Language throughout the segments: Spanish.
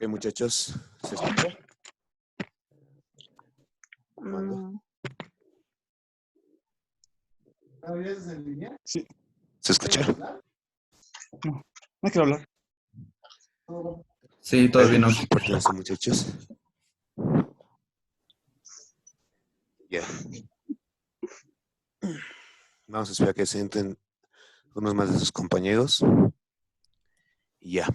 Muchachos, ¿se escucha? Mando. Mm, ¿En línea? Sí, ¿Se escucha? no quiero hablar. Sí, todavía no. Importancia, muchachos. Ya. Vamos a esperar que se entren unos más de sus compañeros. Y ya.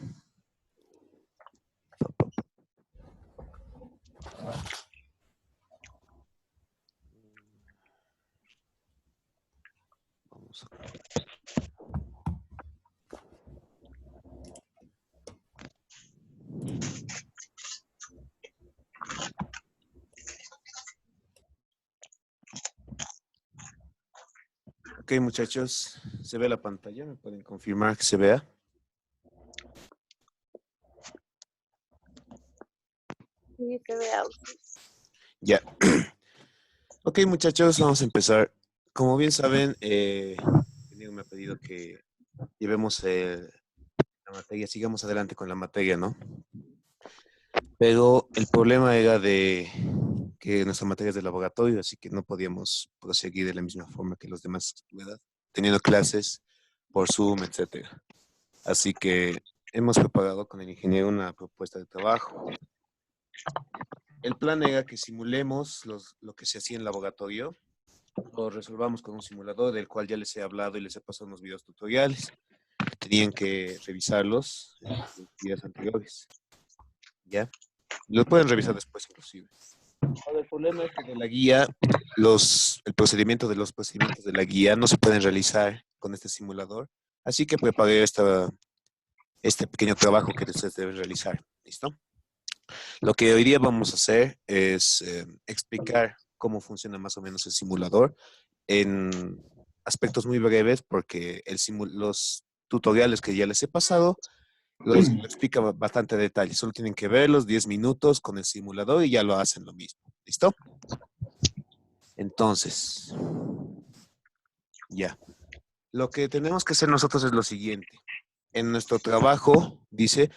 Vamos a... Ok, muchachos, ¿se ve la pantalla? ¿Me pueden confirmar que se vea? sí, se ve audio. Ya. Ok, muchachos, vamos a empezar. Como bien saben, Diego me ha pedido que llevemos la materia, sigamos adelante con la materia, ¿no? Pero el problema era de que nuestra materia es de laboratorio, así que no podíamos proseguir de la misma forma que los demás, ¿verdad? Teniendo clases por Zoom, etcétera. Así que hemos preparado con el ingeniero una propuesta de trabajo. El plan era que simulemos lo que se hacía en laboratorio, lo resolvamos con un simulador del cual ya les he hablado y les he pasado unos videos tutoriales. Tenían que revisarlos en los días anteriores. ¿Ya? Lo pueden revisar después inclusive. Ahora, el problema es que de la guía, el procedimiento de los procedimientos de la guía no se pueden realizar con este simulador. Así que preparé este pequeño trabajo que ustedes deben realizar. ¿Listo? Lo que hoy día vamos a hacer es explicar cómo funciona más o menos el simulador en aspectos muy breves, porque los tutoriales que ya les he pasado lo explica bastante detalle. Solo tienen que verlos 10 minutos con el simulador y ya lo hacen lo mismo. ¿Listo? Entonces, ya. Lo que tenemos que hacer nosotros es lo siguiente. En nuestro trabajo, dice,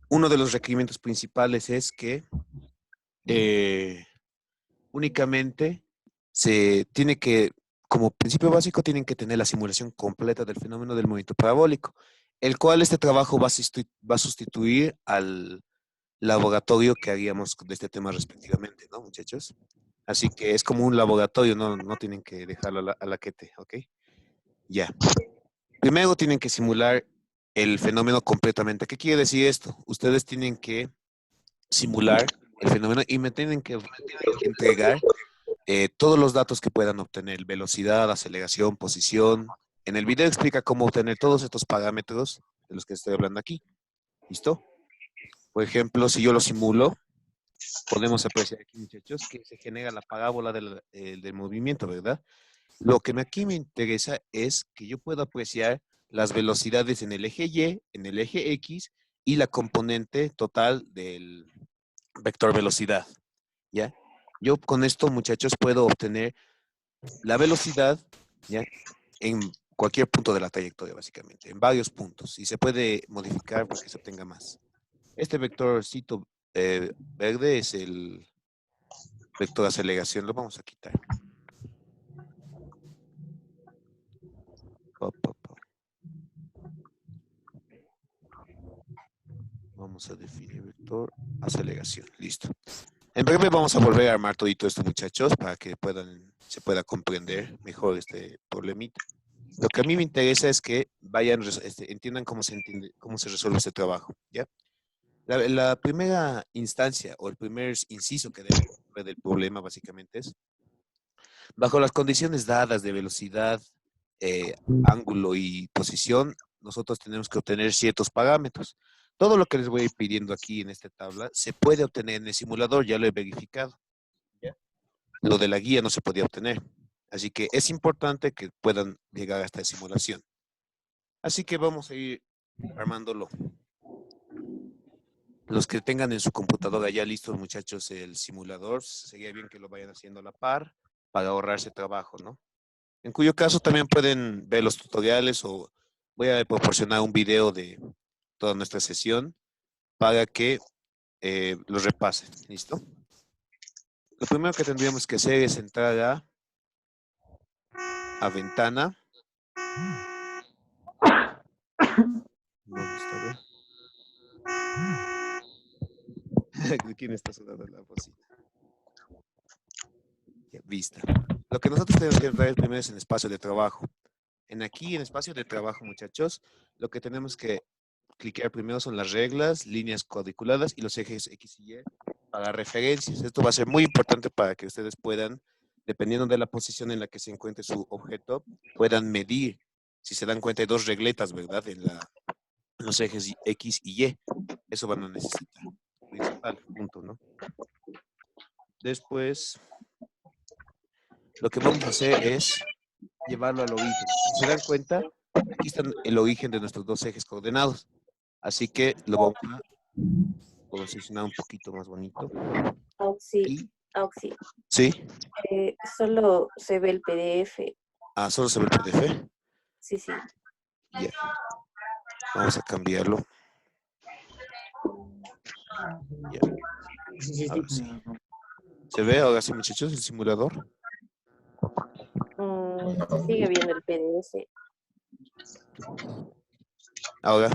uno de los requerimientos principales es que únicamente se tiene que, como principio básico, tienen que tener la simulación completa del fenómeno del movimiento parabólico, el cual este trabajo va a sustituir al laboratorio que haríamos de este tema respectivamente, ¿no, muchachos? Así que es como un laboratorio, no tienen que dejarlo a la quete, ¿ok? Ya. Primero tienen que simular el fenómeno completamente. ¿Qué quiere decir esto? Ustedes tienen que simular el fenómeno y me tienen que entregar todos los datos que puedan obtener, velocidad, aceleración, posición. En el video explica cómo obtener todos estos parámetros de los que estoy hablando aquí. ¿Listo? Por ejemplo, si yo lo simulo, podemos apreciar aquí, muchachos, que se genera la parábola del movimiento, ¿verdad? Lo que aquí me interesa es que yo pueda apreciar las velocidades en el eje Y, en el eje X y la componente total del vector velocidad, ¿ya? Yo con esto, muchachos, puedo obtener la velocidad, ¿ya? En cualquier punto de la trayectoria, básicamente, en varios puntos, y se puede modificar para que se obtenga más. Este vectorcito verde es el vector de aceleración, lo vamos a quitar. Vamos a definir vector aceleración, listo. En breve vamos a volver a armar todito esto, muchachos, para que se pueda comprender mejor este problemita. Lo que a mí me interesa es que entiendan cómo se resuelve este trabajo, ¿ya? La primera instancia o el primer inciso que debe resolver del problema básicamente es, bajo las condiciones dadas de velocidad, ángulo y posición, nosotros tenemos que obtener ciertos parámetros. Todo lo que les voy a ir pidiendo aquí en esta tabla se puede obtener en el simulador, ya lo he verificado. ¿Ya? Lo de la guía no se podía obtener. Así que es importante que puedan llegar a esta simulación. Así que vamos a ir armándolo. Los que tengan en su computadora ya listos, muchachos, el simulador, sería bien que lo vayan haciendo a la par para ahorrarse trabajo, ¿no? En cuyo caso también pueden ver los tutoriales o voy a proporcionar un video de toda nuestra sesión para que lo repasen. ¿Listo? Lo primero que tendríamos que hacer es entrar a ventana. ¿Dónde está? A ver. ¿De quién está sonando la bocina? Ya, vista. Lo que nosotros tenemos que entrar primero es en espacio de trabajo. En espacio de trabajo, muchachos, lo que tenemos que clicar primero son las reglas, líneas cuadriculadas y los ejes X y Y para referencias. Esto va a ser muy importante para que ustedes puedan, dependiendo de la posición en la que se encuentre su objeto, puedan medir. Si se dan cuenta, hay dos regletas, ¿verdad? En los ejes X y Y. Eso van a necesitar. Principal, punto, ¿no? Después, lo que vamos a hacer es llevarlo al origen. Si se dan cuenta, aquí está el origen de nuestros dos ejes coordenados. Así que lo vamos a posicionar un poquito más bonito. Auxi, Auxi. ¿Sí? Solo se ve el PDF. Ah, solo se ve el PDF. Sí, sí. Ya. Vamos a cambiarlo. Ya. Ahora sí. ¿Se ve ahora sí, muchachos, el simulador? Se sigue viendo el PDF. Ahora.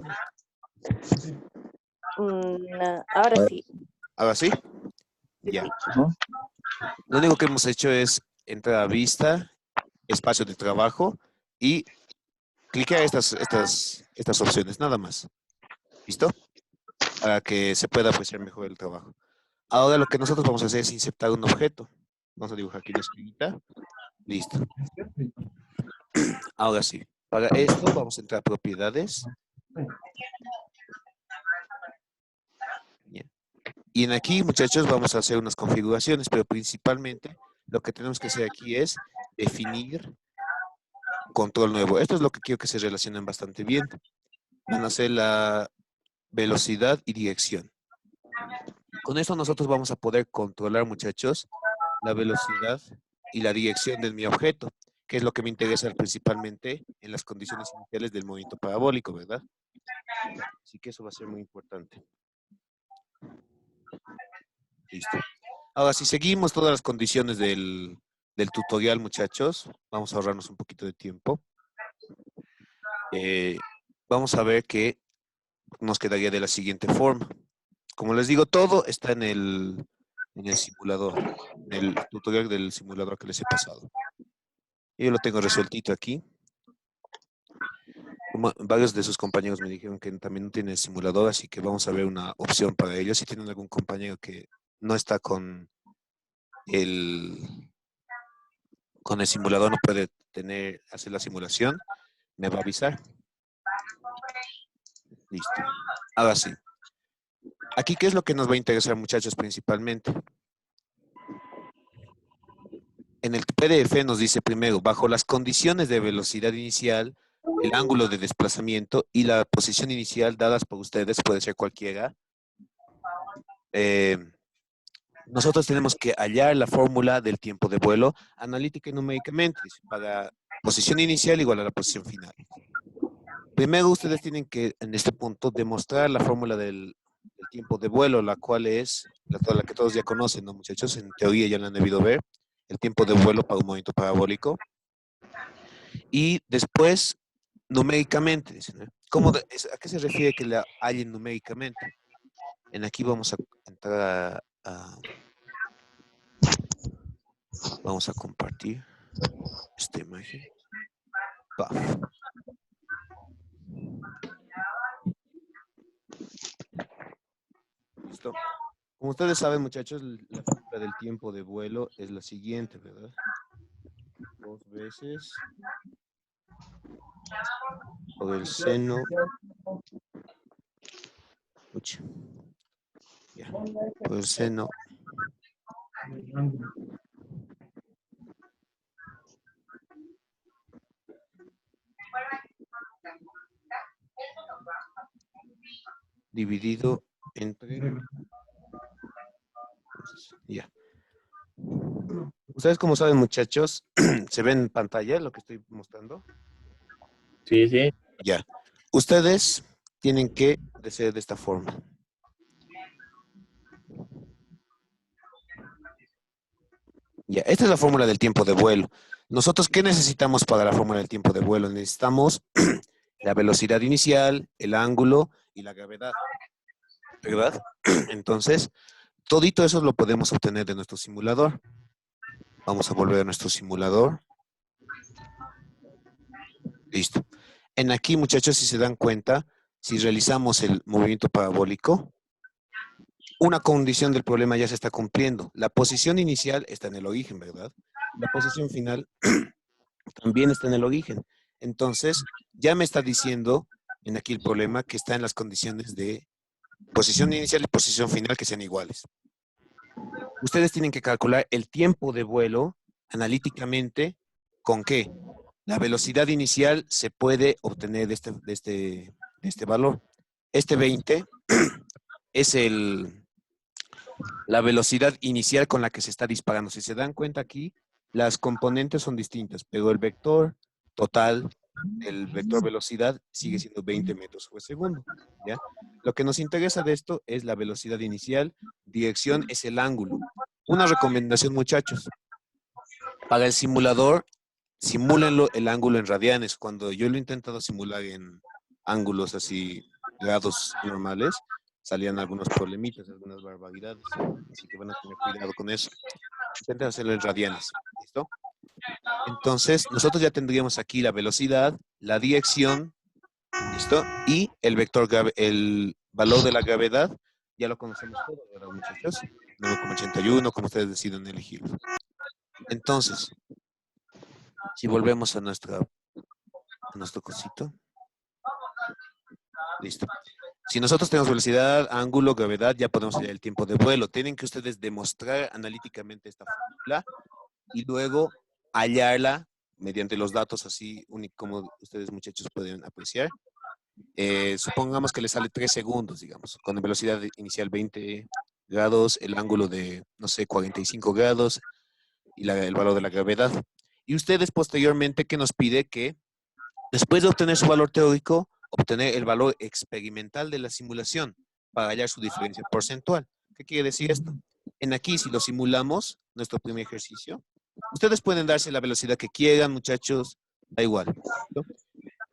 Ahora sí. ¿Ahora sí? Sí, Ya. sí. Lo único que hemos hecho es entrar a vista, espacio de trabajo y clicar estas opciones, nada más. ¿Listo? Para que se pueda apreciar mejor el trabajo. Ahora lo que nosotros vamos a hacer es insertar un objeto. Vamos a dibujar aquí una esquinita. Listo. Ahora sí. Para esto vamos a entrar a propiedades. Bien. Y en aquí, muchachos, vamos a hacer unas configuraciones, pero principalmente lo que tenemos que hacer aquí es definir control nuevo. Esto es lo que quiero que se relacionen bastante bien. Van a ser la velocidad y dirección. Con esto nosotros vamos a poder controlar, muchachos, la velocidad y la dirección de mi objeto, que es lo que me interesa principalmente en las condiciones iniciales del movimiento parabólico, ¿verdad? Así que eso va a ser muy importante. Listo. Ahora, si seguimos todas las condiciones del tutorial, muchachos, vamos a ahorrarnos un poquito de tiempo. Vamos a ver que nos quedaría de la siguiente forma. Como les digo, todo está en el simulador, en el tutorial del simulador que les he pasado. Yo lo tengo resueltito aquí. Varios de sus compañeros me dijeron que también no tienen simulador, así que vamos a ver una opción para ellos. Si tienen algún compañero que no está con el simulador, no puede hacer la simulación, me va a avisar. Listo. Ahora sí. Aquí, ¿qué es lo que nos va a interesar, muchachos, principalmente? En el PDF nos dice primero, bajo las condiciones de velocidad inicial, el ángulo de desplazamiento y la posición inicial dadas por ustedes, puede ser cualquiera, nosotros tenemos que hallar la fórmula del tiempo de vuelo analítica y numéricamente para posición inicial igual a la posición final. Primero ustedes tienen que, en este punto, demostrar la fórmula del tiempo de vuelo, la cual es la que todos ya conocen, ¿no, muchachos? En teoría ya la han debido ver, el tiempo de vuelo para un movimiento parabólico. Y después, numéricamente, dicen, ¿eh? ¿A qué se refiere que la hallen numéricamente? En aquí vamos a entrar vamos a compartir esta imagen. Paf. Listo. Como ustedes saben, muchachos, la fórmula del tiempo de vuelo es la siguiente, ¿verdad? 2 veces por el seno. Uch. Ya. Por el seno. Dividido entre. Ya. Ustedes, como saben, muchachos, ¿se ven en pantalla lo que estoy mostrando? Sí, sí. Ya. Ustedes tienen que hacer de esta forma. Ya, esta es la fórmula del tiempo de vuelo. Nosotros, ¿qué necesitamos para la fórmula del tiempo de vuelo? Necesitamos la velocidad inicial, el ángulo y la gravedad, ¿verdad? Entonces, todito eso lo podemos obtener de nuestro simulador. Vamos a volver a nuestro simulador. Listo. En aquí, muchachos, si se dan cuenta, si realizamos el movimiento parabólico, una condición del problema ya se está cumpliendo. La posición inicial está en el origen, ¿verdad? La posición final también está en el origen. Entonces, ya me está diciendo en aquí el problema que está en las condiciones de posición inicial y posición final que sean iguales. Ustedes tienen que calcular el tiempo de vuelo analíticamente. ¿Con qué? La velocidad inicial se puede obtener de este valor. Este 20 es la velocidad inicial con la que se está disparando. Si se dan cuenta aquí, las componentes son distintas, pero el vector total del vector velocidad sigue siendo 20 metros sobre segundo, ¿ya? Lo que nos interesa de esto es la velocidad inicial, dirección es el ángulo. Una recomendación, muchachos, para el simulador, simúlenlo el ángulo en radianes. Cuando yo lo he intentado simular en ángulos así, grados normales, salían algunos problemitas, algunas barbaridades. Así que van a tener cuidado con eso. Intenten hacerlo en radianes. ¿Listo? Entonces, nosotros ya tendríamos aquí la velocidad, la dirección, ¿listo? Y el vector, el valor de la gravedad, ya lo conocemos todos, ¿verdad, muchachos? 9,81, como ustedes deciden elegirlo. Entonces, si volvemos a nuestro cosito. Listo. Si nosotros tenemos velocidad, ángulo, gravedad, ya podemos hallar el tiempo de vuelo. Tienen que ustedes demostrar analíticamente esta fórmula y luego hallarla mediante los datos así, como ustedes muchachos pueden apreciar. Supongamos que les sale 3 segundos, digamos, con velocidad inicial 20 grados, el ángulo de, no sé, 45 grados y el valor de la gravedad. Y ustedes posteriormente, ¿qué nos pide? Que después de obtener su valor teórico, obtener el valor experimental de la simulación para hallar su diferencia porcentual. ¿Qué quiere decir esto? En aquí, si lo simulamos, nuestro primer ejercicio, ustedes pueden darse la velocidad que quieran, muchachos, da igual, ¿no?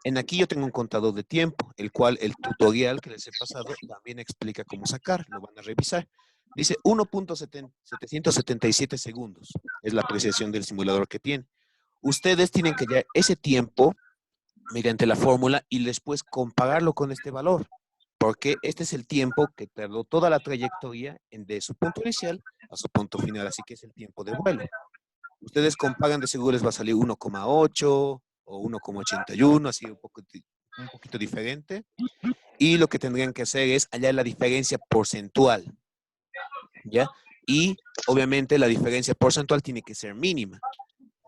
En aquí yo tengo un contador de tiempo, el cual el tutorial que les he pasado también explica cómo sacar, lo van a revisar. Dice 1.777 segundos, es la apreciación del simulador que tiene. Ustedes tienen que hallar ese tiempo mediante la fórmula y después compararlo con este valor, porque este es el tiempo que tardó toda la trayectoria de su punto inicial a su punto final, así que es el tiempo de vuelo. Ustedes comparan, de seguro les va a salir 1,8 o 1,81, así un poquito diferente, y lo que tendrían que hacer es hallar la diferencia porcentual, ¿ya? Y obviamente la diferencia porcentual tiene que ser mínima,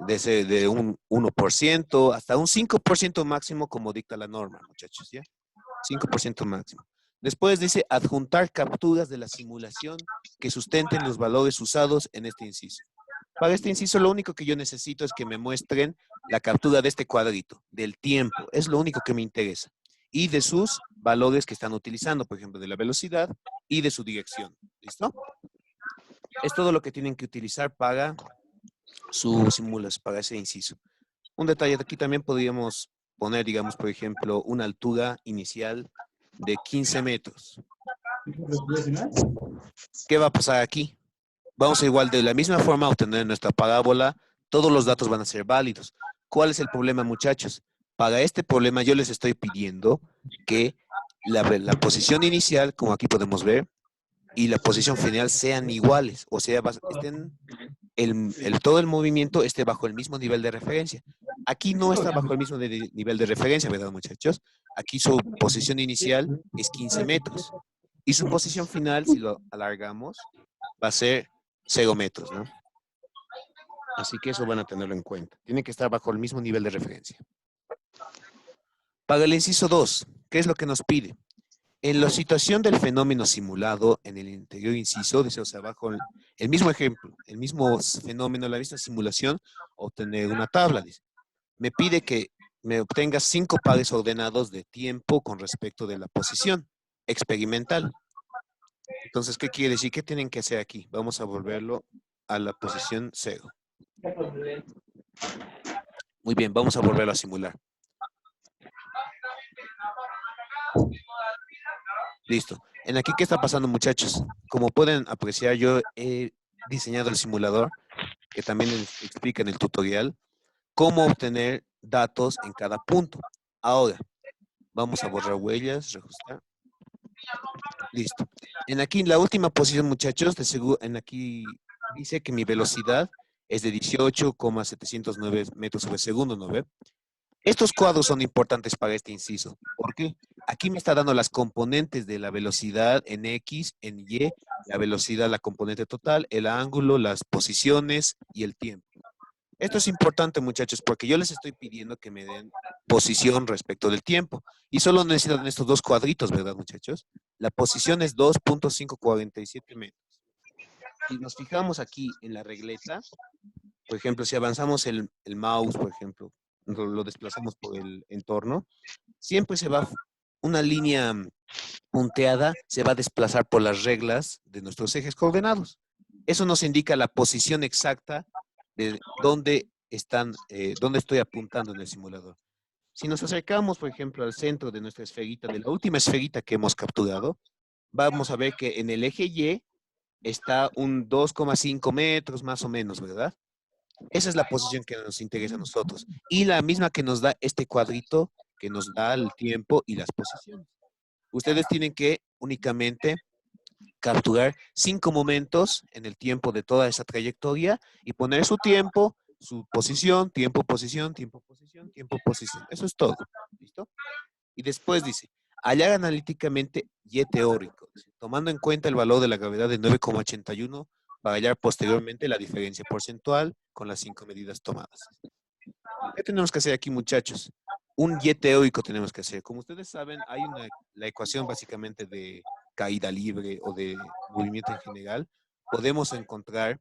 de un 1% hasta un 5% máximo como dicta la norma, muchachos, ¿ya? 5% máximo. Después dice adjuntar capturas de la simulación que sustenten los valores usados en este inciso. Para este inciso lo único que yo necesito es que me muestren la captura de este cuadrito, del tiempo, es lo único que me interesa. Y de sus valores que están utilizando, por ejemplo, de la velocidad y de su dirección. ¿Listo? Es todo lo que tienen que utilizar para su simulación, para ese inciso. Un detalle de aquí también podríamos poner, digamos, por ejemplo, una altura inicial de 15 metros. ¿Qué va a pasar aquí? Vamos a igual de la misma forma a obtener nuestra parábola, todos los datos van a ser válidos. ¿Cuál es el problema, muchachos? Para este problema yo les estoy pidiendo que la posición inicial, como aquí podemos ver, y la posición final sean iguales, o sea, estén todo el movimiento esté bajo el mismo nivel de referencia. Aquí no está bajo el mismo nivel de referencia, ¿verdad, muchachos? Aquí su posición inicial es 15 metros. Y su posición final, si lo alargamos, va a ser 0 metros, ¿no? Así que eso van a tenerlo en cuenta. Tiene que estar bajo el mismo nivel de referencia. Para el inciso 2, ¿qué es lo que nos pide? En la situación del fenómeno simulado en el anterior inciso, dice, o sea, bajo el mismo ejemplo, el mismo fenómeno, la misma simulación, obtener una tabla, dice. Me pide que me obtenga 5 pares ordenados de tiempo con respecto de la posición experimental. Entonces, ¿qué quiere decir? ¿Qué tienen que hacer aquí? Vamos a volverlo a la posición 0. Muy bien, vamos a volverlo a simular. Listo. En aquí, ¿qué está pasando, muchachos? Como pueden apreciar, yo he diseñado el simulador, que también explica en el tutorial, cómo obtener datos en cada punto. Ahora, vamos a borrar huellas, reajustar. Listo. En aquí, la última posición, muchachos, de seguro, en aquí dice que mi velocidad es de 18,709 metros sobre segundo, ¿no ve? Estos cuadros son importantes para este inciso. ¿Por qué? Aquí me está dando las componentes de la velocidad en X, en Y, la velocidad, la componente total, el ángulo, las posiciones y el tiempo. Esto es importante, muchachos, porque yo les estoy pidiendo que me den posición respecto del tiempo. Y solo necesitan estos dos cuadritos, ¿verdad, muchachos? La posición es 2,547 metros. Si nos fijamos aquí en la regleta, por ejemplo, si avanzamos el mouse, por ejemplo, lo desplazamos por el entorno, siempre se va una línea punteada, se va a desplazar por las reglas de nuestros ejes coordenados. Eso nos indica la posición exacta de dónde dónde estoy apuntando en el simulador. Si nos acercamos, por ejemplo, al centro de nuestra esferita, de la última esferita que hemos capturado, vamos a ver que en el eje Y está un 2,5 metros más o menos, ¿verdad? Esa es la posición que nos interesa a nosotros. Y la misma que nos da este cuadrito, que nos da el tiempo y las posiciones. Ustedes tienen que únicamente capturar 5 momentos en el tiempo de toda esa trayectoria y poner su tiempo, su posición, tiempo, posición, tiempo, posición, tiempo, posición. Eso es todo. ¿Listo? Y después dice, hallar analíticamente Y teórico, tomando en cuenta el valor de la gravedad de 9,81 para hallar posteriormente la diferencia porcentual con las 5 medidas tomadas. ¿Qué tenemos que hacer aquí, muchachos? Un Y teórico tenemos que hacer. Como ustedes saben, hay la ecuación básicamente de caída libre o de movimiento en general. Podemos encontrar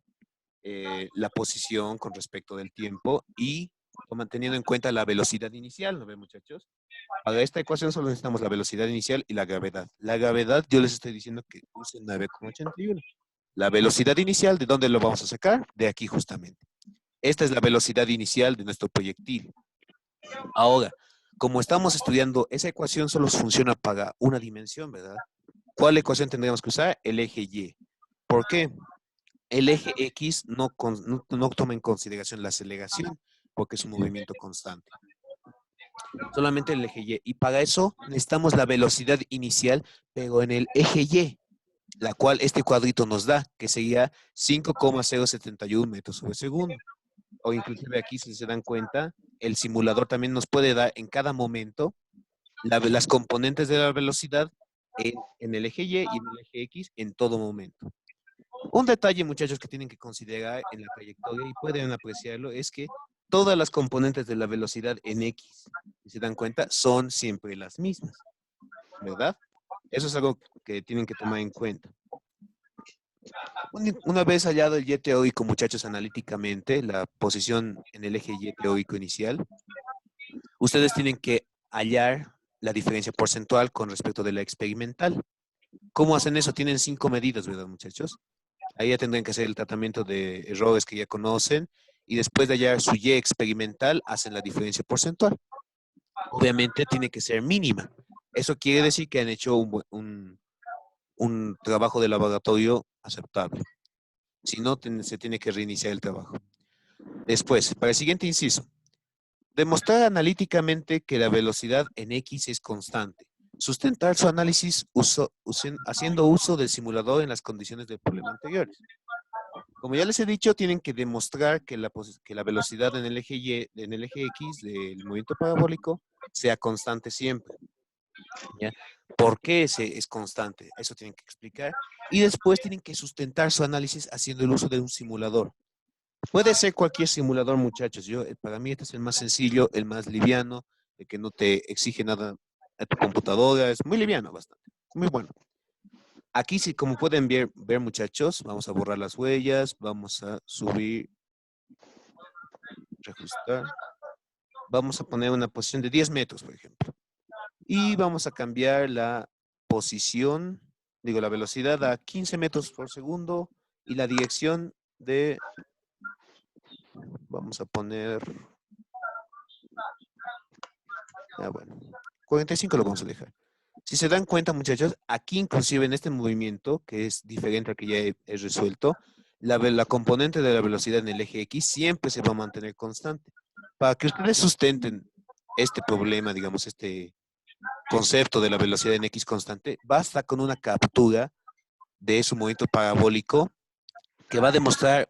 la posición con respecto del tiempo y teniendo en cuenta la velocidad inicial, ¿no ven, muchachos? Para esta ecuación solo necesitamos la velocidad inicial y la gravedad. La gravedad, yo les estoy diciendo que use 9,81. La velocidad inicial, ¿de dónde lo vamos a sacar? De aquí justamente. Esta es la velocidad inicial de nuestro proyectil. Ahora, como estamos estudiando, esa ecuación solo funciona para una dimensión, ¿verdad? ¿Cuál ecuación tendríamos que usar? El eje Y. ¿Por qué? El eje X no toma en consideración la aceleración, porque es un movimiento constante. Solamente el eje Y. Y para eso necesitamos la velocidad inicial, pero en el eje Y, la cual este cuadrito nos da, que sería 5,071 metros sobre segundo. O inclusive aquí, si se dan cuenta, el simulador también nos puede dar en cada momento las componentes de la velocidad en el eje Y y en el eje X en todo momento. Un detalle, muchachos, que tienen que considerar en la trayectoria y pueden apreciarlo es que todas las componentes de la velocidad en X, si se dan cuenta, son siempre las mismas, ¿verdad? Eso es algo que tienen que tomar en cuenta. Una vez hallado el Y teórico, muchachos, analíticamente, la posición en el eje Y teórico inicial, ustedes tienen que hallar la diferencia porcentual con respecto de la experimental. ¿Cómo hacen eso? Tienen 5 medidas, ¿verdad, muchachos? Ahí ya tendrán que hacer el tratamiento de errores que ya conocen y después de hallar su Y experimental, hacen la diferencia porcentual. Obviamente tiene que ser mínima. Eso quiere decir que han hecho un trabajo de laboratorio aceptable. Si no, se tiene que reiniciar el trabajo. Después, para el siguiente inciso, demostrar analíticamente que la velocidad en X es constante. Sustentar su análisis haciendo uso del simulador en las condiciones del problema anteriores. Como ya les he dicho, tienen que demostrar que la velocidad en el eje Y, en el eje X del movimiento parabólico sea constante siempre. ¿Ya? ¿Por qué es constante? Eso tienen que explicar. Y después tienen que sustentar su análisis haciendo el uso de un simulador. Puede ser cualquier simulador, muchachos. Para mí este es el más sencillo, el más liviano, el que no te exige nada a tu computadora. Es muy liviano, bastante. Muy bueno. Aquí sí, como pueden ver, muchachos, vamos a borrar las huellas, vamos a subir, reajustar. Vamos a poner una posición de 10 metros, por ejemplo. Y vamos a cambiar la posición, la velocidad a 15 metros por segundo y la dirección de Vamos a poner... Ah, bueno. 45 lo vamos a dejar. Si se dan cuenta, muchachos, aquí inclusive en este movimiento, que es diferente al que ya he resuelto, la componente de la velocidad en el eje X siempre se va a mantener constante. Para que ustedes sustenten este problema, digamos, este concepto de la velocidad en X constante, basta con una captura de su movimiento parabólico que va a demostrar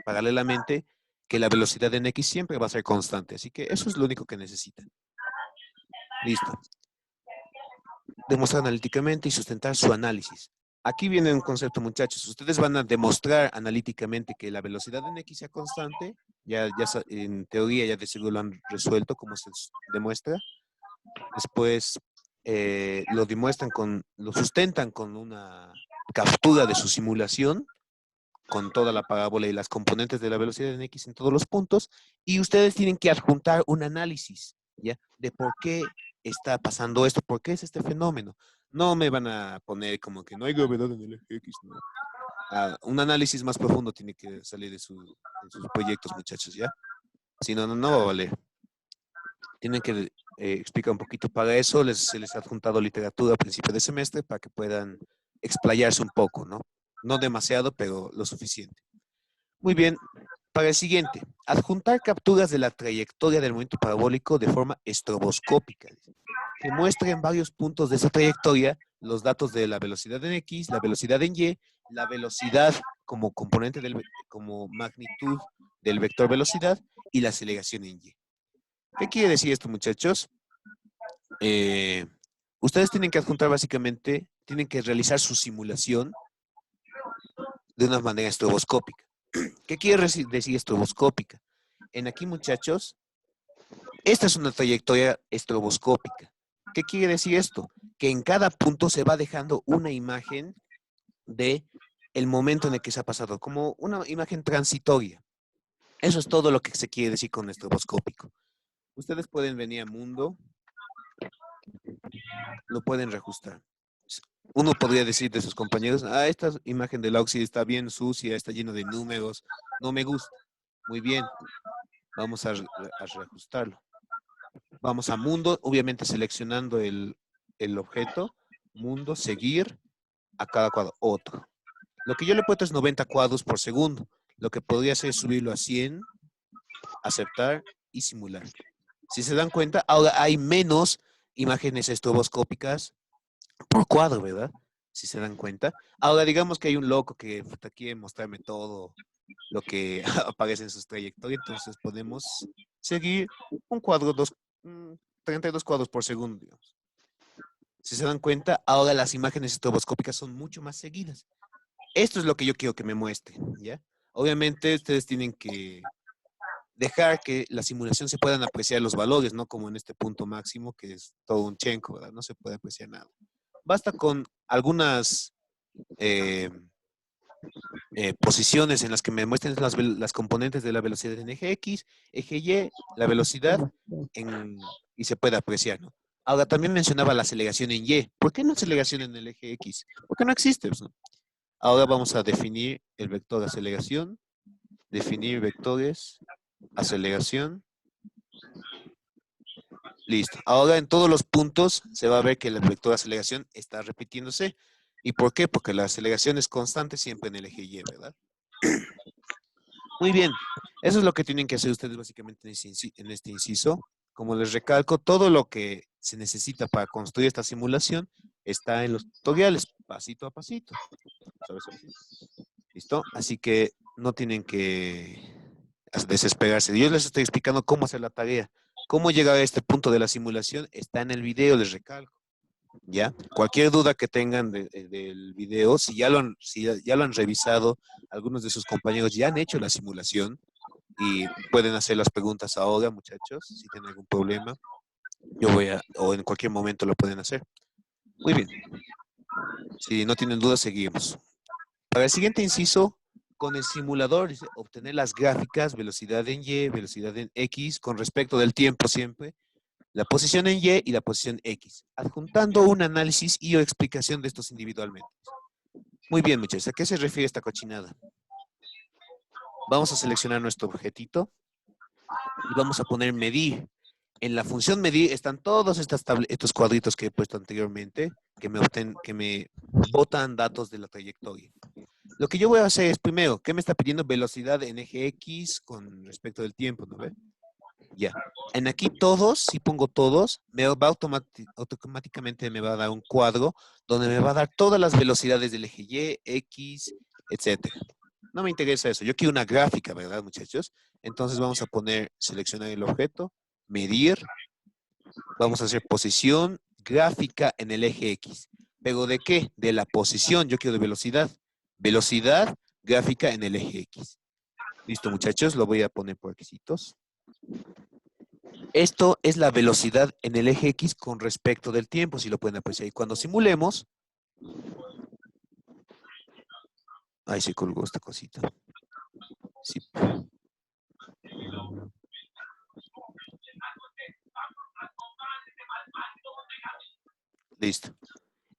paralelamente que la velocidad en X siempre va a ser constante. Así que eso es lo único que necesitan. Listo. Demostrar analíticamente y sustentar su análisis. Aquí viene un concepto, muchachos. Ustedes van a demostrar analíticamente que la velocidad en X sea constante. Ya en teoría ya de seguro lo han resuelto, como se demuestra. Después lo sustentan con una captura de su simulación, con toda la parábola y las componentes de la velocidad en X en todos los puntos, y ustedes tienen que adjuntar un análisis, ¿ya? De por qué está pasando esto, por qué es este fenómeno. No me van a poner como que no hay gravedad en el eje X, ¿no? Un análisis más profundo tiene que salir de sus proyectos, muchachos, ¿ya? Si no, no va a valer. Tienen que explicar un poquito para eso. Se les ha adjuntado literatura a principio de semestre para que puedan explayarse un poco, ¿no? No demasiado, pero lo suficiente. Muy bien. Para el siguiente, adjuntar capturas de la trayectoria del movimiento parabólico de forma estroboscópica, que muestre en varios puntos de esa trayectoria los datos de la velocidad en X, la velocidad en Y, la velocidad como componente como magnitud del vector velocidad y la aceleración en Y. ¿Qué quiere decir esto, muchachos? Ustedes tienen que adjuntar básicamente, tienen que realizar su simulación de una manera estroboscópica. ¿Qué quiere decir estroboscópica? En aquí, muchachos, esta es una trayectoria estroboscópica. ¿Qué quiere decir esto? Que en cada punto se va dejando una imagen de el momento en el que se ha pasado, como una imagen transitoria. Eso es todo lo que se quiere decir con estroboscópico. Ustedes pueden venir a Mundo, lo pueden reajustar. Uno podría decir de sus compañeros, esta imagen del Oxy está bien sucia, está lleno de números, no me gusta. Muy bien, vamos a reajustarlo. Vamos a Mundo, obviamente seleccionando el objeto, Mundo, seguir, a cada cuadro, otro. Lo que yo le he puesto es 90 cuadros por segundo. Lo que podría hacer es subirlo a 100, aceptar y simular. Si se dan cuenta, ahora hay menos imágenes estroboscópicas por cuadro, ¿verdad? Si se dan cuenta. Ahora digamos que hay un loco que quiere mostrarme todo lo que aparece en sus trayectorias, entonces podemos seguir un cuadro, 32 cuadros por segundo, digamos. Si se dan cuenta, ahora las imágenes estroboscópicas son mucho más seguidas. Esto es lo que yo quiero que me muestren, ¿ya? Obviamente ustedes tienen que dejar que la simulación se puedan apreciar los valores, no como en este punto máximo, que es todo un chenco, ¿verdad? No se puede apreciar nada. Basta con algunas posiciones en las que me muestren las componentes de la velocidad en eje X, eje Y, la velocidad, y se puede apreciar, ¿no? Ahora, también mencionaba la aceleración en Y. ¿Por qué no aceleración en el eje X? Porque no existe, ¿no? Ahora vamos a definir el vector de aceleración, definir vectores, aceleración. Listo. Ahora en todos los puntos se va a ver que el vector de aceleración está repitiéndose. ¿Y por qué? Porque la aceleración es constante siempre en el eje Y, ¿verdad? Muy bien. Eso es lo que tienen que hacer ustedes básicamente en este inciso. Como les recalco, todo lo que se necesita para construir esta simulación está en los tutoriales, pasito a pasito. ¿Listo? Así que no tienen que desesperarse. Yo les estoy explicando cómo hacer la tarea. Cómo llegar a este punto de la simulación está en el video, les recalco. ¿Ya? Cualquier duda que tengan del video, si ya lo han revisado, algunos de sus compañeros ya han hecho la simulación y pueden hacer las preguntas ahora, muchachos, si tienen algún problema. O en cualquier momento lo pueden hacer. Muy bien. Si no tienen dudas, seguimos. Para el siguiente inciso, con el simulador, dice, obtener las gráficas, velocidad en Y, velocidad en X, con respecto del tiempo siempre, la posición en Y y la posición X, adjuntando un análisis y o explicación de estos individualmente. Muy bien, muchachos, ¿a qué se refiere esta cochinada? Vamos a seleccionar nuestro objetito y vamos a poner medir. En la función medir están todos estos cuadritos que he puesto anteriormente que me botan datos de la trayectoria. Lo que yo voy a hacer es primero, ¿qué me está pidiendo? Velocidad en eje X con respecto del tiempo, ¿no ve? Ya. En aquí todos, si pongo todos, me va automáticamente me va a dar un cuadro donde me va a dar todas las velocidades del eje Y, X, etcétera. No me interesa eso. Yo quiero una gráfica, ¿verdad, muchachos? Entonces vamos a poner, seleccionar el objeto, medir, vamos a hacer posición gráfica en el eje X. ¿Pero de qué? De la posición. Yo quiero de velocidad. Velocidad gráfica en el eje X. Listo, muchachos, lo voy a poner por requisitos. Esto es la velocidad en el eje X con respecto del tiempo, si lo pueden apreciar. Y cuando simulemos... Ahí se colgó esta cosita. Sí. Listo.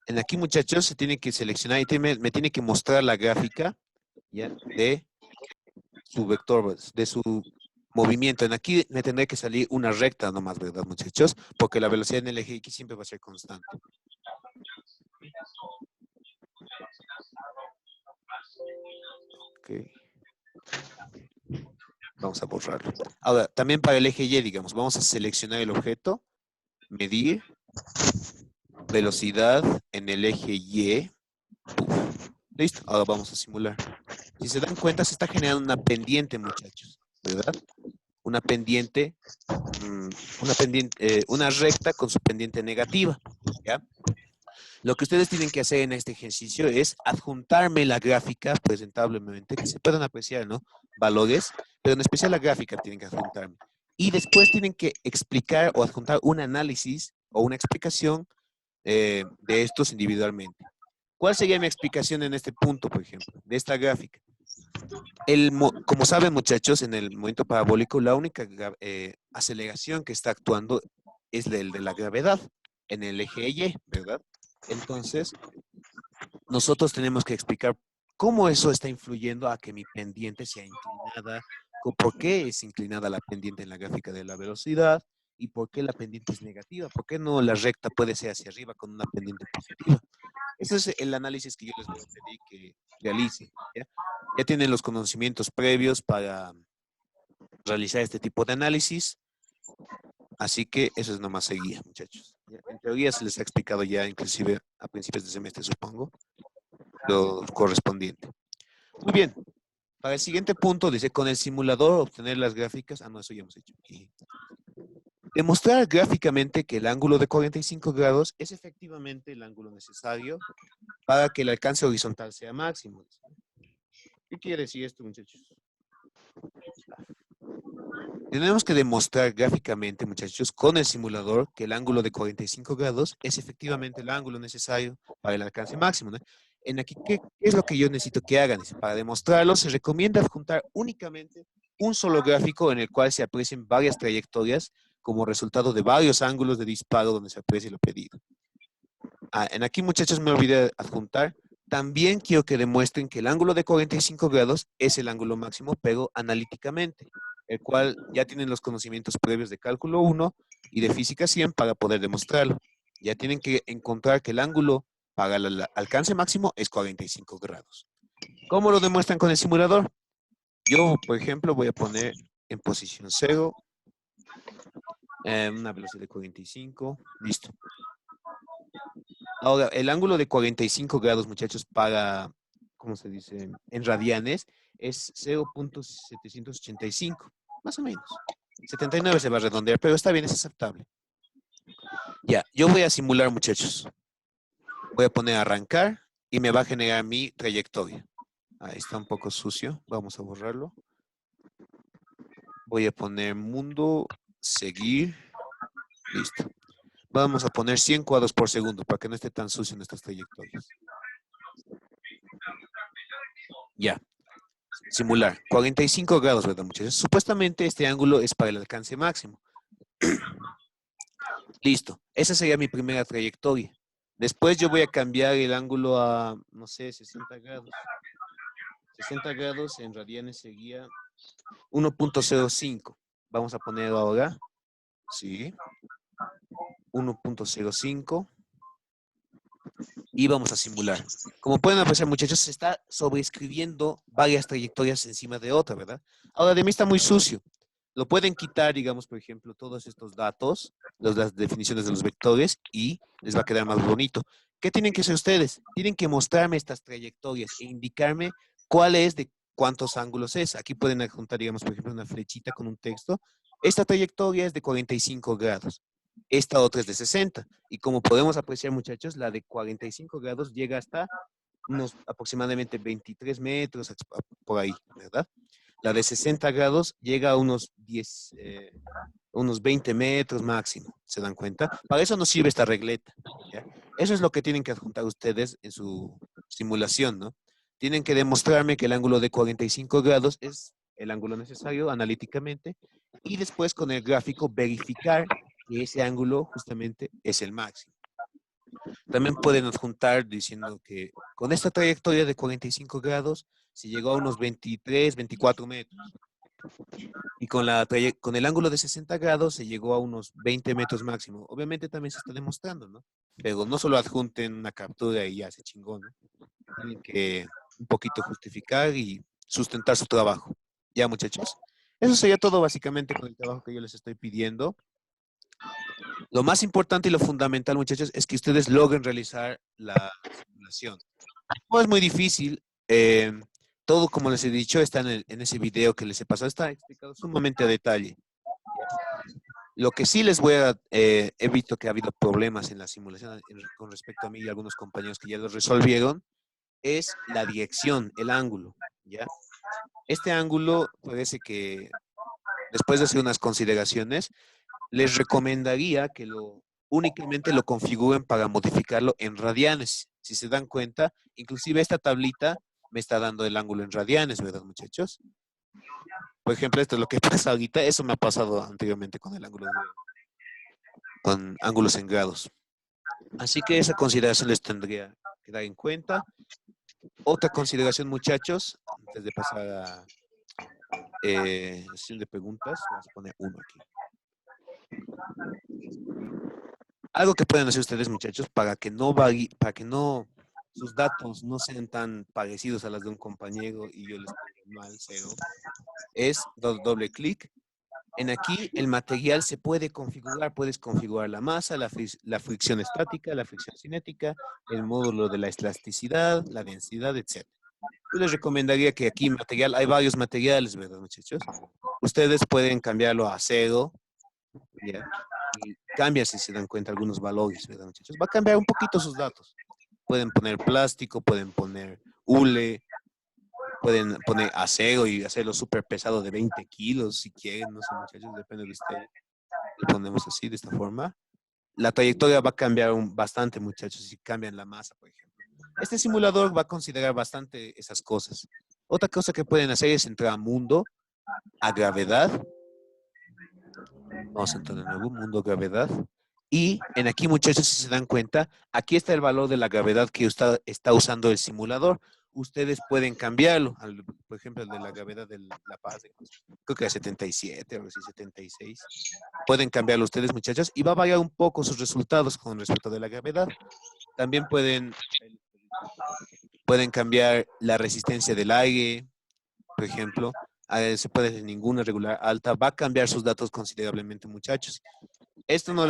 En aquí, muchachos, se tiene que seleccionar y me tiene que mostrar la gráfica, ¿ya? De su vector, de su movimiento. En aquí me tendré que salir una recta nomás, ¿verdad, muchachos? Porque la velocidad en el eje X siempre va a ser constante. Ok. Vamos a borrarlo. Ahora, también para el eje Y, digamos, vamos a seleccionar el objeto, medir, velocidad en el eje Y. Listo, ahora vamos a simular. Si se dan cuenta, se está generando una pendiente, muchachos, ¿verdad? Una pendiente, una recta con su pendiente negativa, ¿ya? Lo que ustedes tienen que hacer en este ejercicio es adjuntarme la gráfica presentablemente, que se puedan apreciar, ¿no? Valores, pero en especial la gráfica tienen que adjuntarme. Y después tienen que explicar o adjuntar un análisis o una explicación de estos individualmente. ¿Cuál sería mi explicación en este punto, por ejemplo, de esta gráfica? Como saben, muchachos, en el momento parabólico, la única aceleración que está actuando es el de la gravedad en el eje Y, ¿verdad? Entonces, nosotros tenemos que explicar cómo eso está influyendo a que mi pendiente sea inclinada, por qué es inclinada la pendiente en la gráfica de la velocidad y por qué la pendiente es negativa, por qué no la recta puede ser hacia arriba con una pendiente positiva. Ese es el análisis que yo les voy a pedir que realicen. ¿Ya? Ya tienen los conocimientos previos para realizar este tipo de análisis. Así que eso es nomás seguir, muchachos. ¿Ya? En teoría se les ha explicado ya, inclusive a principios de semestre, supongo, lo correspondiente. Muy bien. Para el siguiente punto, dice, con el simulador obtener las gráficas. Ah, no, eso ya hemos hecho. Demostrar gráficamente que el ángulo de 45 grados es efectivamente el ángulo necesario para que el alcance horizontal sea máximo. ¿Qué quiere decir esto, muchachos? Tenemos que demostrar gráficamente, muchachos, con el simulador que el ángulo de 45 grados es efectivamente el ángulo necesario para el alcance máximo, ¿no? En aquí, ¿qué es lo que yo necesito que hagan? Para demostrarlo, se recomienda adjuntar únicamente un solo gráfico en el cual se aprecien varias trayectorias como resultado de varios ángulos de disparo donde se aprecie lo pedido. En aquí, muchachos, me olvidé de adjuntar. También quiero que demuestren que el ángulo de 45 grados es el ángulo máximo, pero analíticamente, el cual ya tienen los conocimientos previos de cálculo 1 y de física 100 para poder demostrarlo. Ya tienen que encontrar que el ángulo para el alcance máximo es 45 grados. ¿Cómo lo demuestran con el simulador? Yo, por ejemplo, voy a poner en posición 0, una velocidad de 45, listo. Ahora, el ángulo de 45 grados, muchachos, para, ¿cómo se dice? En radianes, es 0.785, más o menos. 79 se va a redondear, pero está bien, es aceptable. Ya, yo voy a simular, muchachos. Voy a poner arrancar y me va a generar mi trayectoria. Ahí está un poco sucio, vamos a borrarlo. Voy a poner mundo, seguir, listo. Vamos a poner 100 cuadros por segundo para que no esté tan sucio en estas trayectorias. Ya. Simular. 45 grados, ¿verdad, muchachos? Supuestamente este ángulo es para el alcance máximo. Listo. Esa sería mi primera trayectoria. Después yo voy a cambiar el ángulo a, no sé, 60 grados. 60 grados en radianes sería 1.05. Vamos a poner ahora, sí, 1.05. Y vamos a simular. Como pueden apreciar, muchachos, se está sobreescribiendo varias trayectorias encima de otra, ¿verdad? Ahora, de mí está muy sucio. Lo pueden quitar, digamos, por ejemplo, todos estos datos, las definiciones de los vectores, y les va a quedar más bonito. ¿Qué tienen que hacer ustedes? Tienen que mostrarme estas trayectorias e indicarme cuál es de cuántos ángulos es. Aquí pueden adjuntar, digamos, por ejemplo, una flechita con un texto. Esta trayectoria es de 45 grados. Esta otra es de 60. Y como podemos apreciar, muchachos, la de 45 grados llega hasta unos aproximadamente 23 metros, por ahí, ¿verdad? La de 60 grados llega a unos 10, unos 20 metros máximo, ¿se dan cuenta? Para eso nos sirve esta regleta, ¿ya? Eso es lo que tienen que adjuntar ustedes en su simulación, ¿no? Tienen que demostrarme que el ángulo de 45 grados es el ángulo necesario analíticamente y después con el gráfico verificar que ese ángulo justamente es el máximo. También pueden adjuntar diciendo que con esta trayectoria de 45 grados se llegó a unos 23, 24 metros. Y con el ángulo de 60 grados se llegó a unos 20 metros máximo. Obviamente también se está demostrando, ¿no? Pero no solo adjunten una captura y ya se chingó, ¿no? Tienen que un poquito justificar y sustentar su trabajo. Ya, muchachos. Eso sería todo básicamente con el trabajo que yo les estoy pidiendo. Lo más importante y lo fundamental, muchachos, es que ustedes logren realizar la simulación. No es muy difícil. Todo, como les he dicho, está en ese video que les he pasado. Está explicado sumamente a detalle. Lo que sí les voy a... he visto que ha habido problemas en la simulación con respecto a mí y algunos compañeros que ya lo resolvieron, es la dirección, el ángulo, ¿ya? Este ángulo parece que, después de hacer unas consideraciones, les recomendaría que únicamente lo configuren para modificarlo en radianes. Si se dan cuenta, inclusive esta tablita me está dando el ángulo en radianes, ¿verdad, muchachos? Por ejemplo, esto es lo que pasa ahorita. Eso me ha pasado anteriormente con el ángulo con ángulos en grados. Así que esa consideración les tendría que dar en cuenta. Otra consideración, muchachos, antes de pasar a sesión de preguntas, vamos a poner uno aquí. Algo que pueden hacer ustedes, muchachos, para que sus datos no sean tan parecidos a las de un compañero y yo les ponga mal, cero, es doble clic. En aquí el material se puede configurar, puedes configurar la masa, la fricción estática, la fricción cinética, el módulo de la elasticidad, la densidad, etc. Yo les recomendaría que aquí hay varios materiales, ¿verdad, muchachos? Ustedes pueden cambiarlo a cero, ¿ya? Y cambia, si se dan cuenta, algunos valores, ¿verdad, muchachos? Va a cambiar un poquito sus datos. Pueden poner plástico, pueden poner hule, pueden poner acero y hacerlo súper pesado de 20 kilos si quieren, no sé, muchachos, depende de ustedes. Lo ponemos así, de esta forma. La trayectoria va a cambiar bastante, muchachos, si cambian la masa, por ejemplo. Este simulador va a considerar bastante esas cosas. Otra cosa que pueden hacer es entrar a mundo, a gravedad. Vamos a entrar de nuevo, mundo, gravedad. Y en aquí, muchachos, si se dan cuenta, aquí está el valor de la gravedad que está usando el simulador. Ustedes pueden cambiarlo. Por ejemplo, el de la gravedad de La Paz, creo que es 77 o 76. Pueden cambiarlo ustedes, muchachos, y va a variar un poco sus resultados con respecto de la gravedad. También pueden cambiar la resistencia del aire, por ejemplo. Se puede hacer ninguna regular alta. Va a cambiar sus datos considerablemente, muchachos. Esto no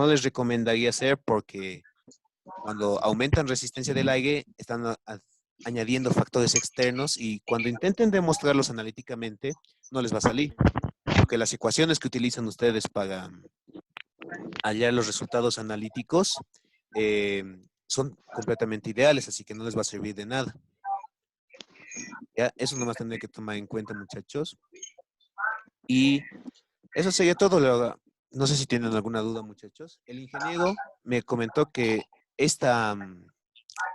les recomendaría hacer porque cuando aumentan resistencia del aire, están añadiendo factores externos y cuando intenten demostrarlos analíticamente, no les va a salir. Porque las ecuaciones que utilizan ustedes para hallar los resultados analíticos son completamente ideales, así que no les va a servir de nada. ¿Ya? Eso nomás tendré que tomar en cuenta, muchachos. Y eso sería todo. No sé si tienen alguna duda, muchachos. El ingeniero me comentó que esta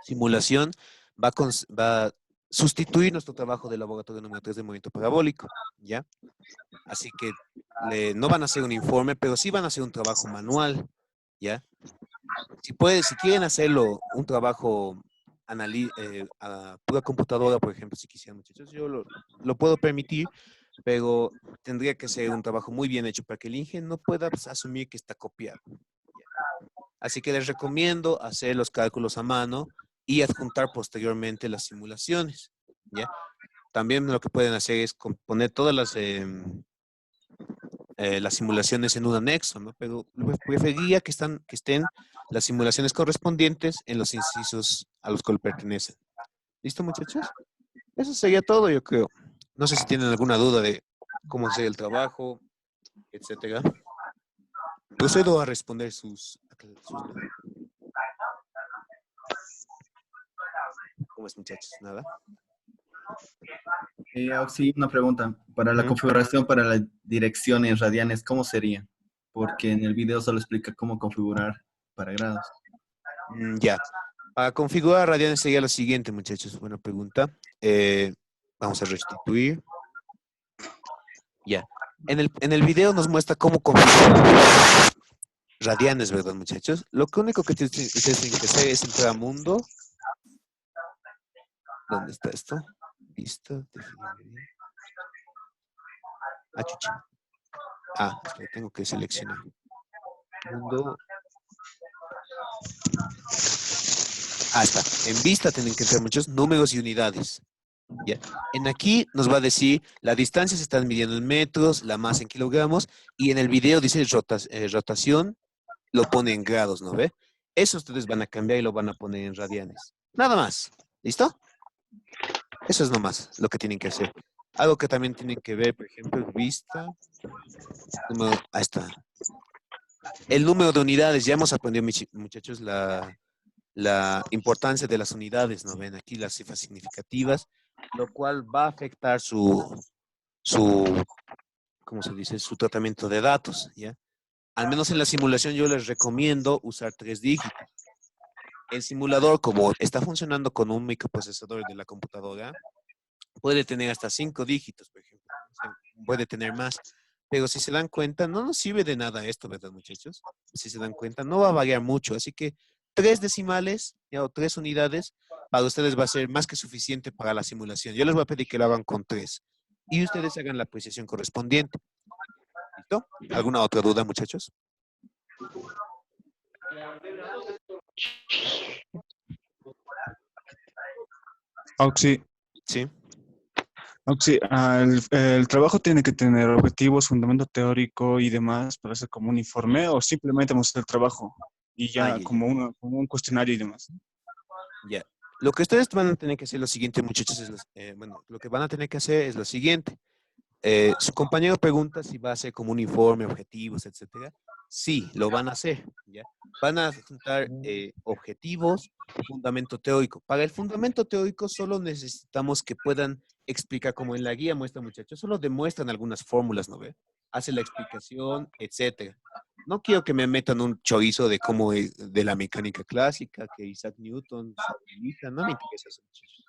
simulación va a sustituir nuestro trabajo de laboratorio número 3 de movimiento parabólico, ¿ya? Así que no van a hacer un informe, pero sí van a hacer un trabajo manual, ¿ya? Si quieren hacerlo un trabajo a pura computadora, por ejemplo, si quisieran, muchachos, yo lo puedo permitir, pero tendría que ser un trabajo muy bien hecho para que el INGE no pueda pues, asumir que está copiado. Así que les recomiendo hacer los cálculos a mano y adjuntar posteriormente las simulaciones, ¿ya? También lo que pueden hacer es poner todas las simulaciones en un anexo, ¿no? Pero preferiría que estén las simulaciones correspondientes en los incisos a los que pertenecen. ¿Listo, muchachos? Eso sería todo, yo creo. No sé si tienen alguna duda de cómo hacer el trabajo, etcétera. Procedo a responder sus dudas. ¿Cómo es, muchachos? ¿Nada? Sí, una pregunta. Para la Ujú. configuración para la dirección en radianes, ¿cómo sería? Porque en el video solo explica cómo configurar para grados. Ya. Para configurar radianes sería lo siguiente, muchachos. Buena pregunta. Vamos a restituir. Ya. En el video nos muestra cómo configurar radianes, ¿verdad, muchachos? Lo único que ustedes tienen que hacer es entrar a mundo. ¿Dónde está esto? Vista, definir. Ah, chucha. Espera, tengo que seleccionar. Mundo. Está. En vista tienen que entrar muchos números y unidades. ¿Ya? En aquí nos va a decir la distancia se está midiendo en metros, la masa en kilogramos, y en el video dice rotación, lo pone en grados, ¿no ve? Eso ustedes van a cambiar y lo van a poner en radianes. Nada más. ¿Listo? Eso es nomás lo que tienen que hacer. Algo que también tienen que ver, por ejemplo, vista. Ahí está. El número de unidades. Ya hemos aprendido, muchachos, la importancia de las unidades, ¿no ven? Aquí las cifras significativas, lo cual va a afectar ¿cómo se dice? Su tratamiento de datos, ¿ya? Al menos en la simulación yo les recomiendo usar 3 dígitos. El simulador, como está funcionando con un microprocesador de la computadora, puede tener hasta 5 dígitos, por ejemplo. O sea, puede tener más. Pero si se dan cuenta, no nos sirve de nada esto, ¿verdad, muchachos? Si se dan cuenta, no va a variar mucho. Así que 3 decimales, ¿ya? O 3 unidades, para ustedes va a ser más que suficiente para la simulación. Yo les voy a pedir que lo hagan con 3. Y ustedes hagan la apreciación correspondiente. ¿Listo? ¿Alguna otra duda, muchachos? Auxi, Sí. Auxi, el trabajo tiene que tener objetivos, fundamento teórico y demás para hacer como un informe o simplemente mostrar el trabajo y ya Ya. como un cuestionario y demás. Ya. Lo que ustedes van a tener que hacer lo siguiente, muchachos, lo que van a tener que hacer es lo siguiente. Su compañero pregunta si va a hacer como un informe, objetivos, etcétera. Sí, lo van a hacer, ¿ya? Van a juntar objetivos, fundamento teórico. Para el fundamento teórico solo necesitamos que puedan explicar, como en la guía muestra, muchachos, solo demuestran algunas fórmulas, ¿no ve? Hace la explicación, etcétera. No quiero que me metan un chorizo de cómo es de la mecánica clásica, que Isaac Newton se utiliza, no me interesa eso, muchachos.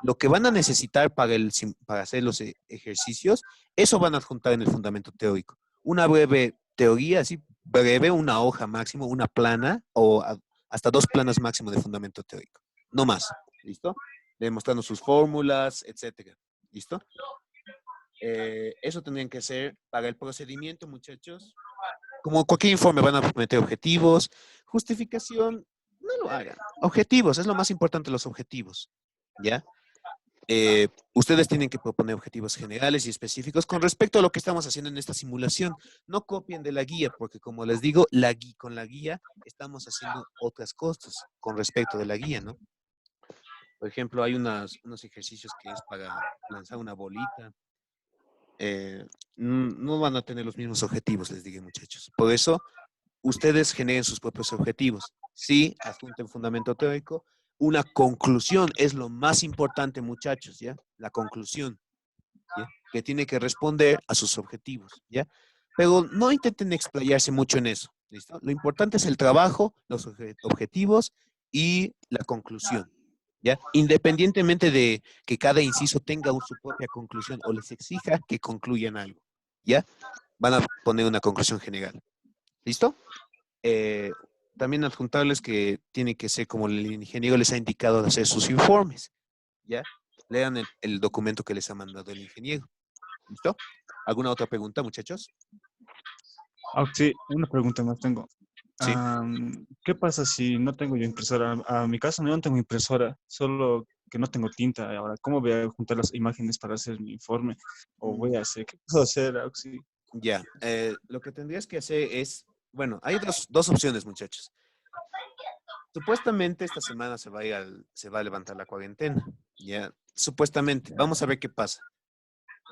Lo que van a necesitar para hacer los ejercicios, eso van a adjuntar en el fundamento teórico. Una breve teoría, así breve, una hoja máximo, una plana o hasta 2 planas máximo de fundamento teórico. No más. ¿Listo? Demostrando sus fórmulas, etcétera. ¿Listo? Eso tendrían que ser para el procedimiento, muchachos. Como cualquier informe van a meter objetivos, justificación, no lo hagan. Objetivos, es lo más importante, los objetivos. ¿Ya? Ustedes tienen que proponer objetivos generales y específicos con respecto a lo que estamos haciendo en esta simulación. No copien de la guía, porque como les digo, con la guía estamos haciendo otras cosas con respecto de la guía, ¿no? Por ejemplo, hay unos ejercicios que es para lanzar una bolita. No van a tener los mismos objetivos, les digo, muchachos. Por eso, ustedes generen sus propios objetivos. Sí, adjunten fundamento teórico. Una conclusión es lo más importante, muchachos, ¿ya? La conclusión, ¿ya? Que tiene que responder a sus objetivos, ¿ya? Pero no intenten explayarse mucho en eso, ¿listo? Lo importante es el trabajo, los objetivos y la conclusión, ¿ya? Independientemente de que cada inciso tenga su propia conclusión o les exija que concluyan algo, ¿ya? Van a poner una conclusión general. ¿Listo? también adjuntarles que tiene que ser como el ingeniero les ha indicado de hacer sus informes. ¿Ya? Lean el documento que les ha mandado el ingeniero. ¿Listo? ¿Alguna otra pregunta, muchachos? Sí, una pregunta más tengo. Sí. ¿Qué pasa si no tengo yo impresora? A mi casa no tengo impresora, solo que no tengo tinta. Ahora, ¿cómo voy a juntar las imágenes para hacer mi informe? ¿O voy a hacer? ¿Qué puedo hacer, Auxi? Ya, lo que tendrías que hacer es, bueno, hay dos opciones, muchachos. Supuestamente esta semana se va a levantar la cuarentena, ya, supuestamente. Vamos a ver qué pasa,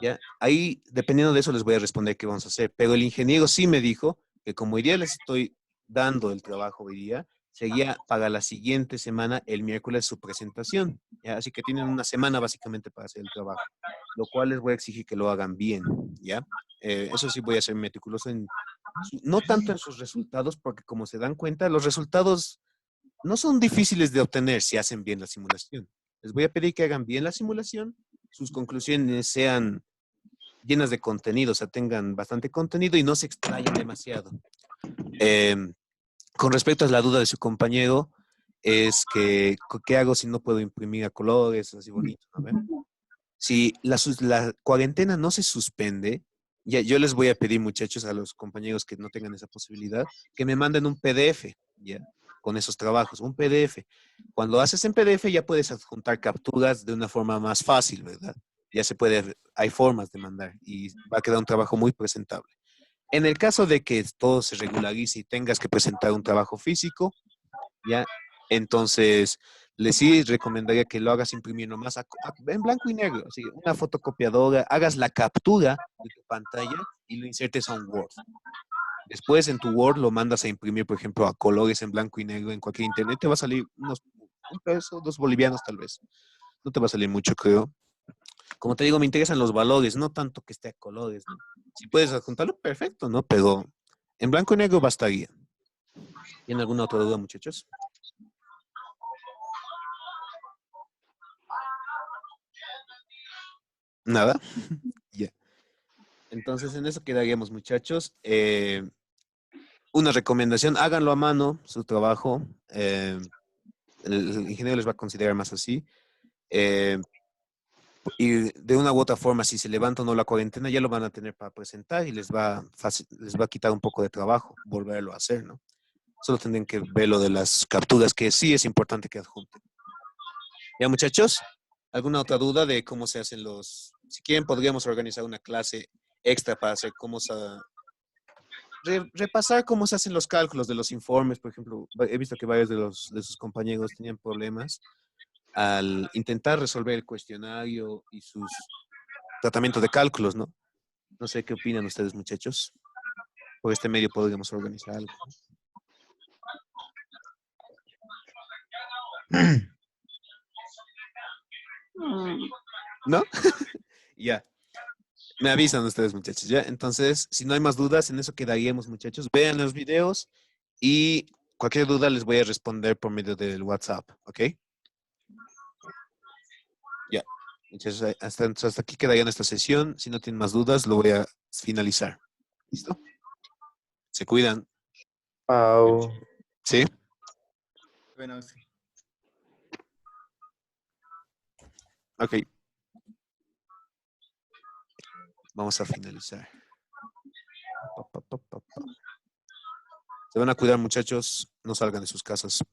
ya. Ahí, dependiendo de eso, les voy a responder qué vamos a hacer. Pero el ingeniero sí me dijo que como hoy día les estoy dando el trabajo hoy día, sería para la siguiente semana, el miércoles, su presentación, ya. Así que tienen una semana básicamente para hacer el trabajo, lo cual les voy a exigir que lo hagan bien, ya. Eso sí voy a ser meticuloso no tanto en sus resultados, porque como se dan cuenta, los resultados no son difíciles de obtener si hacen bien la simulación. Les voy a pedir que hagan bien la simulación, sus conclusiones sean llenas de contenido, o sea, tengan bastante contenido y no se extrayen demasiado. Eh, con respecto a la duda de su compañero, es que, ¿qué hago si no puedo imprimir a colores, así bonito? ¿No ven? Si la cuarentena no se suspende, ya, yo les voy a pedir, muchachos, a los compañeros que no tengan esa posibilidad, que me manden un PDF, ya, con esos trabajos, un PDF. Cuando haces en PDF ya puedes adjuntar capturas de una forma más fácil, ¿verdad? Ya se puede, hay formas de mandar y va a quedar un trabajo muy presentable. En el caso de que todo se regularice y tengas que presentar un trabajo físico, ya, entonces les sí recomendaría que lo hagas imprimir nomás en blanco y negro, así, una fotocopiadora, hagas la captura de tu pantalla y lo insertes a un Word. Después en tu Word lo mandas a imprimir, por ejemplo, a colores en blanco y negro en cualquier internet. Te va a salir un peso, 2 bolivianos tal vez. No te va a salir mucho, creo. Como te digo, me interesan los valores, no tanto que esté a colores, ¿no? Si puedes adjuntarlo, perfecto, ¿no? Pero en blanco y negro bastaría. ¿Tienen alguna otra duda, muchachos? Nada. Ya. Entonces, en eso quedaríamos, muchachos. Una recomendación, háganlo a mano, su trabajo. El ingeniero les va a considerar más así. Eh, y de una u otra forma, si se levanta o no la cuarentena, ya lo van a tener para presentar y les va a quitar un poco de trabajo volverlo a hacer, ¿no? Solo tendrían que ver lo de las capturas, que sí es importante que adjunten. Ya, muchachos, ¿alguna otra duda de cómo se hacen los... Si quieren, podríamos organizar una clase extra para hacer repasar cómo se hacen los cálculos de los informes. Por ejemplo, he visto que varios de sus compañeros tenían problemas al intentar resolver el cuestionario y sus tratamientos de cálculos, ¿no? No sé qué opinan ustedes, muchachos. Por este medio podríamos organizar algo. ¿No? Ya. Me avisan ustedes, muchachos, ¿ya? Entonces, si no hay más dudas, en eso quedaríamos, muchachos. Vean los videos y cualquier duda les voy a responder por medio del WhatsApp, ¿ok? Ya. Muchachos, hasta aquí quedaría nuestra sesión. Si no tienen más dudas, lo voy a finalizar. ¿Listo? Se cuidan. Pau. ¿Sí? Bueno, sí. Ok. Vamos a finalizar. Se van a cuidar, muchachos. No salgan de sus casas.